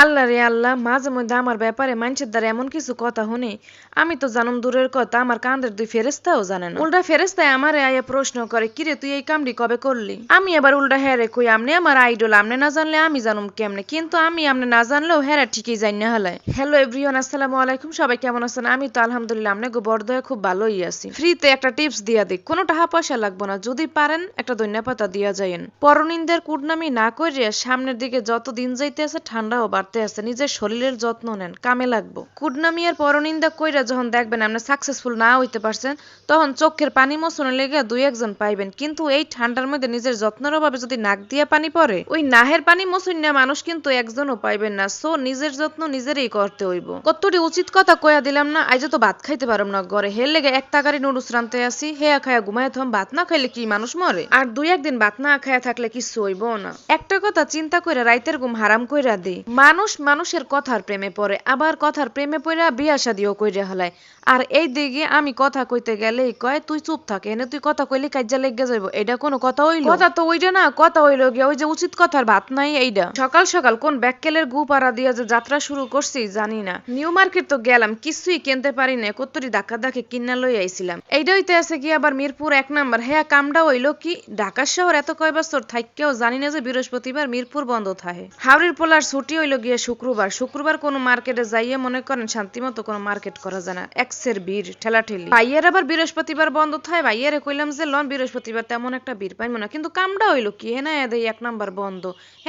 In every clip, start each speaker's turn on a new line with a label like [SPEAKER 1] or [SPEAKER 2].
[SPEAKER 1] আল্লাহ রে আল্লাহ, মাঝে মধ্যে আমার ব্যাপারে মানুষের দ্বারা এমন কিছু কথা শুনি, আমি তো জানুম দূরের কথা, আমার কান্দের দুই ফেরেস্তাও জানে না। উল্টা ফেরেস্তায় আমারে আয়া প্রশ্ন করে, কিরে তুই এই কামটি কবে করলি? আমি এবার উল্টা হ্যারে কই, আমনে আমার আইডল, আমনে না জানলে আমি জানুম কেমনে? কিন্তু আমি আমনে না জানলেও হ্যারা ঠিকই জানি না হলাই। হ্যালো এভরিওয়ান, আসসালামু আলাইকুম। সবাই কেমন আছেন? আমি তো আলহামদুলিল্লাহ আমনে গো বরদয়ে খুব ভালোই আছি। ফ্রিতে একটা টিপস দিয়া দিক, কোনো টাকা পয়সা লাগবো না, যদি পারেন একটা ধন্যবাদ পাতা দিয়া যাইন। পরনিন্দের কুটনামি না করিয়া সামনের দিকে যত দিন যাইতে আছে ঠান্ডাও বাড়তে আছে, নিজের শরীরের যত্ন নেন, কামে লাগবো। কুটনামি আর পরনিন্দা কইরা যখন দেখবেন আপনি সাকসেসফুল না হইতে পারছেন, তখন চোখের পানি মোছনের লেগে দুই একজন পাইবেন, কিন্তু এই ঠান্ডার মধ্যে নিজের যত্নের অভাবে যদি নাক দিয়া পানি পড়ে, ওই নাহের পানি মোছন না মানুষ কিন্তু একজনও পাইবেন না। সো নিজের যত্ন নিজেরই করতে হইব। কতটি উচিত কথা কয়া দিলাম না? আজ তো ভাত খাইতে পারম না ঘরে, হের লেগে এক তাগারি নুডলস রানতে আসি, হেয়া খায়া ঘুমায় থম। ভাত না খাইলে কি মানুষ মরে? আর দুই একদিন ভাত না খায়া থাকলে কিছু হইব না। একটা কথা চিন্তা কইরা রাইতের ঘুম হারাম কইরা দি। মানুষ মানুষের কথার প্রেমে পড়ে, আবার কথার প্রেমে পড়া বিয়া শাদিও কইরা হলায়। আর এই দিকে আমি কথা কইতে গেলেই কয় তুই চুপ থাক, এনে তুই কথা কইলে কাজ্জা লেগে যাইব। এটা কোনো কথা হইল? কথা তো ওইটা না, কথা হইলো গিয়া ওই যে উচিত কথার ভাত নাই এইটা। সকাল সকাল কোন ব্যাককেলের গু পাড়া দিয়া যে যাত্রা শুরু করছি জানি না। নিউ মার্কেট তো গেলাম, কিছুই কিনতে পারি না, কতরি ধাক্কা ধাক্কি কিনা লই আইছিলাম। এইটা হইতে আছে কি আবার মিরপুর 1 নাম্বার। হ্যাঁ, কামটা হইলো কি, ঢাকা শহর এত কয় বছর থাইক্কেও জানি না যে বৃহস্পতিবার মিরপুর বন্ধ থাকে। হাওড়ির পোলার ছুটি হইলো গিয়ে শুক্রবার। শুক্রবার কোনো মার্কেটে যাইয়ে মনে করেন শান্তিমতো কোনো মার্কেট করা যায় না, এক্সের ভিড়, ঠেলাঠেলি। ভাইয়ের আবার বৃহস্পতিবার বন্ধ থাকে, ভাইয়েরে কইলাম যে লন বৃহস্পতিবার তেমন একটা ভিড় পাইমো না, কিন্তু কামটা হইলো কি, হ্যাঁ না এদের 1 নাম্বার বন্ধ।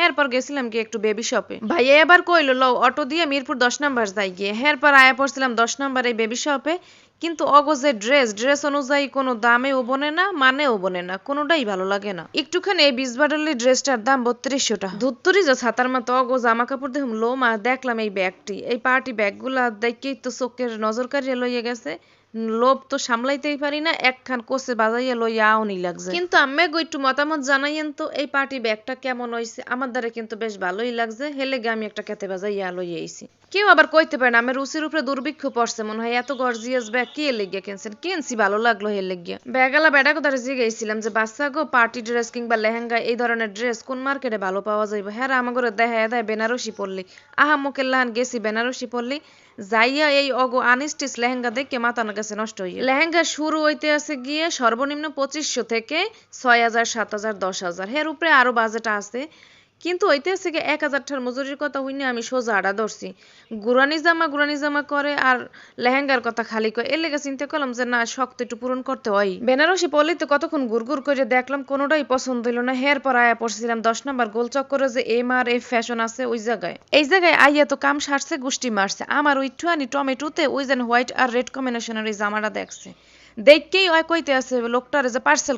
[SPEAKER 1] এরপর গেছিলাম কি একটু বেবি শপে, ভাইয়া এবার কইলো লও অটো দিয়ে মিরপুর 10 নাম্বার যাই গিয়ে। এরপর আয়া পড়ছিলাম 10 নাম্বার এই বেবি শপে। কিন্তু অগজে ড্রেস অনুযায়ী কোনো দামেও বনে না, মানেও বনে না, কোনোটাই ভালো লাগে না। একটুখানি এই 20 বাটলি ড্রেসটার দাম 3200 টাকা। ধুত্তুরি যা ছাতার মতো অগো জামা কাপড় দেখুন লো মা, দেখলাম এই ব্যাগটি, এই পার্টি ব্যাগগুলা দেখেই তো চোখের নজর কাড়িয়ে লইয়া গেছে। লোভ তো সামলাইতেই পারি না, একখান কোসে বাজাইয়া লইয়া আউনি লাগছে। কিন্তু আম্মে গো একটু মতামত জানাইয়েন তো, এই পার্টি ব্যাগটা কেমন হইছে? আমার দ্বারা কিন্তু বেশ ভালোই লাগছে, হেলে গে আমি একটা কেতে বাজাইয়া লইয়া আইছি। কেউ আবার কইতে পারে না আমার রুচির উপরে দুর্ভিক্ষ পড়ছে, মনে হয় এত গর্জিয়াস ব্যাগ কে লেগিয়া কিনছেন? কিনছি ভালো লাগলো হের লেগিয়া। ব্যাগালা বেটা কোথায় জিগাইছিলাম যে বাচ্চা গো পার্টি ড্রেস কিংবা লেহেঙ্গা এই ধরনের ড্রেস কোন মার্কেটে ভালো পাওয়া যাইব? হ্যাঁ আমাগরে দেখায় দেয় বেনারসি পড়লি। আহা মুখের লাহান গেছি বেনারসি পড়লি, যাইয়া এই অগো আনস্টিচ লেহেঙ্গা দেখে মাথা না গেছে নষ্ট হইয়া। লেহেঙ্গা শুরু হইতে আছে গিয়ে সর্বনিম্ন 2500 থেকে 6000, 7000, 10,000, এর উপরে আরো বাজেট আছে। কিন্তু হইতে আছে কি 1000 টার মজুরির কথা হইনি আমি সোজা আড়া ধরছি। গুরানি জামা করে আর লেহেঙ্গার কথা খালি কয়, এর লেগে চিন্তা করলাম যে না, শক্ত একটু পূরণ করতে হয়। বেনারসি পরলে তো কতক্ষণ গুড়গুড় করে দেখলাম, কোনোটাই পছন্দ হইল না। হের পর আয়া পড়ছিলাম 10 নাম্বার গোল চক্করে যে MRF ফ্যাশন আছে ওই জায়গায়। এই জায়গায় আইয়া তো কাম সারছে, গুষ্টি মারছে। আমার ওই টুয়ানি টমেটোতে ওই যেন হোয়াইট আর রেড কম্বিনেশনের এই জামাটা দেখছে, দেখকেই ওই কইতে আছে লোকটারে যে পার্সেল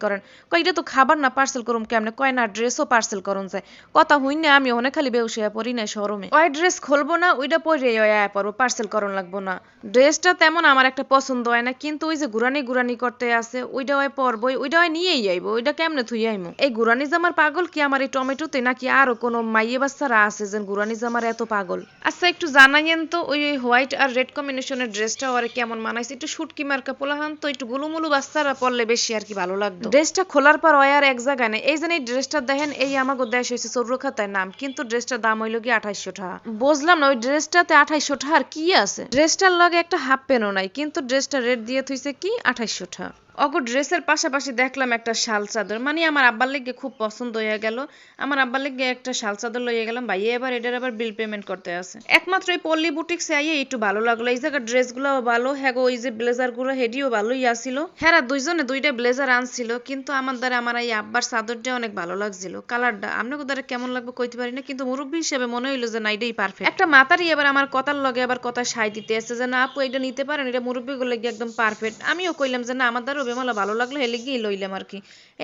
[SPEAKER 1] করেন। কই এটা তো খাবার না, পার্সেল করুম কেমনে? কয় না ড্রেসও পার্সেল করুন যায়। কথা হইনে আমি ওখানে খালি বেউসে পড়ি না শরমে। ওই ড্রেস খুলবো না, ওইটা পরে ওই আয়া পড়বো, পার্সেল করন লাগবো না। ড্রেসটা তেমন আমার একটা পছন্দ হয় না, কিন্তু ওই যে গুরানি করতে আছে ওইটা ওই পরবই, ওইটা ওই নিয়েই আইবো, ওইটা কেমনে থুই আইমু? এই গুরানি জামার পাগল কি আমার এই টমেটোতে, নাকি আরো কোনো মাইয়ে বাচ্চারা আছে যে গুরানি জামার এত পাগল? আচ্ছা একটু জানাইয়েন তো, ওই হোয়াইট আর রেড কম্বিনেশনের ড্রেসটা ওরে কেমন মানাইছে? একটু শুটকি মার্কা পোলাহান তো, একটু গুলুমুলু বাচ্চারা পরলে বেশি আর কি ভালো লাগতো। ড্রেসটা খোলার পর ওই আর এক জায়গায় নেই। এই যে এই ড্রেসটা দেখেন, এই আমাগো দেশ হয়েছে চৌরখাতায় নাম, কিন্তু ড্রেসটার দাম হইলো কি 2800 টাকা। বুঝলাম না ওই ড্রেসটাতে 2800 টাকার কি আছে? ড্রেসটার লগে একটা হাফ প্যান্টও নাই, কিন্তু ড্রেসটা রেট দিয়ে থইছে কি 2800 টাকা। অগো ড্রেসের পাশাপাশি দেখলাম একটা শাল চাদর, মানে আমার আব্বার লেগে খুব পছন্দ হয়ে গেল। আমার আব্বার লেগে একটা শাল চাদর লইয়া গেলাম, ভাইয়া এবার এটার আবার বিল পেমেন্ট করতে আছে। একমাত্র এই পল্লী বুটিক্সে আইয়ে একটু ভালো লাগলো, এই জায়গার ড্রেসগুলোও ভালো। হ্যাঁ গো ওই যে ব্লেজার গুলো হেডিও ভালোই আসিল। হ্যাঁ দুইজনে দুইটা ব্লেজার আনছিল, কিন্তু আমার দ্বারা আমার এই আব্বার চাদরটা অনেক ভালো লাগছিল। কালারটা আপনাকে দ্বারা কেমন লাগবে কইতে পারি না, কিন্তু মুরব্বী হিসেবে মনে হইলো যে না এটাই পারফেক্ট। একটা মাতারি এবার আমার কথার লগে আবার কথা সাই দিতে আছে যে না আপু এটা নিতে পারেন, এটা মুরব্বী গুলো একদম পারফেক্ট। আমিও কইলাম যে না আমার দ্বারা বেমালা ভালো লাগলো, হেলে গিয়ে লইলাম আর কি।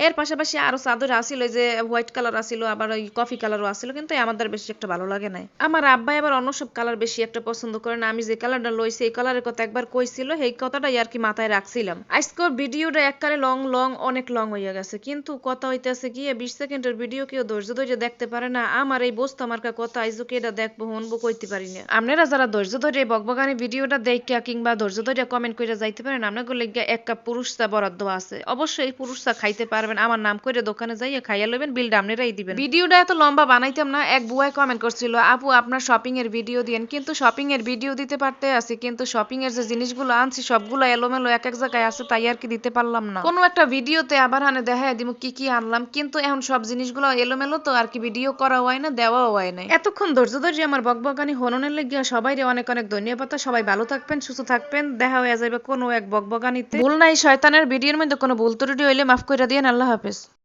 [SPEAKER 1] এর পাশাপাশি আরো চাদর আসিল, যে হোয়াইট কালার আসিল, আবার ওই কফি কালারও আসিল, কিন্তু আমাদের বেশি একটা ভালো লাগে নাই। আমার আব্বা এবার অন্য সব কালার বেশি একটা পছন্দ করে না। আমি যে কালারটা লইছি এই কালারের কথা একবার কইছিল, এই কথাটাই আর কি মাথায় রাখছিলাম। আজকের ভিডিওটা এককালে লং অনেক লং হইয়া গেছে, কিন্তু কথা হইতেছে গিয়ে 20 সেকেন্ডের ভিডিও কেউ ধৈর্য ধরে দেখতে পারে না। আমার এই বস্তা মার্কা কথা আইজকে এটা দেখবো হনবো কইতে পারি না। আপনারা যারা ধৈর্য ধরে বকবগানি ভিডিওটা দেখা কিংবা ধৈর্য ধরে কমেন্ট করে যাইতে পারেন, আপনাদের লেগে এক কাপ পুরুষ চা বরাদ্দ আছে, অবশ্যই পুরুষ চা খাইতে পারবেন, আমার নাম করে দোকানে যাইয়া খাইয়া লইবেন, বিলটা আপনারাই দিবেন। ভিডিওটা এত লম্বা বানাইতাম না। এক বুয়াই কমেন্ট করছিল, আপু আপনার শপিং এর ভিডিও দিয়েন, কিন্তু শপিং এর ভিডিও দিতে পারতে আছি, কিন্তু শপিং এর যে জিনিসগুলো আনছি সবগুলো এলোমেলো এক এক জায়গায় আছে, তাই আর কি দিতে পারলাম না। কোনো একটা ভিডিওতে আবার হানে দেখায় দিব কি কি আনলাম, কিন্তু এখন সব জিনিসগুলো এলোমেলো তো আর কি ভিডিও করা হয় না, দেওয়াও হয় না। এতক্ষণ ধৈর্য ধরে আমার বকবকানি হননের লেগে সবাইরে অনেক অনেক ধন্যবাদ। সবাই ভালো থাকবেন, সুস্থ থাকবেন, দেখা হয়ে যাবে কোনো এক বকবকানিতে। ভুল নাই শয়তানের, ভিডিওর মধ্যে কোনো ভুল ত্রুটি হইলে মাফ কইরা দিয়েন। আল্লাহ হাফেজ।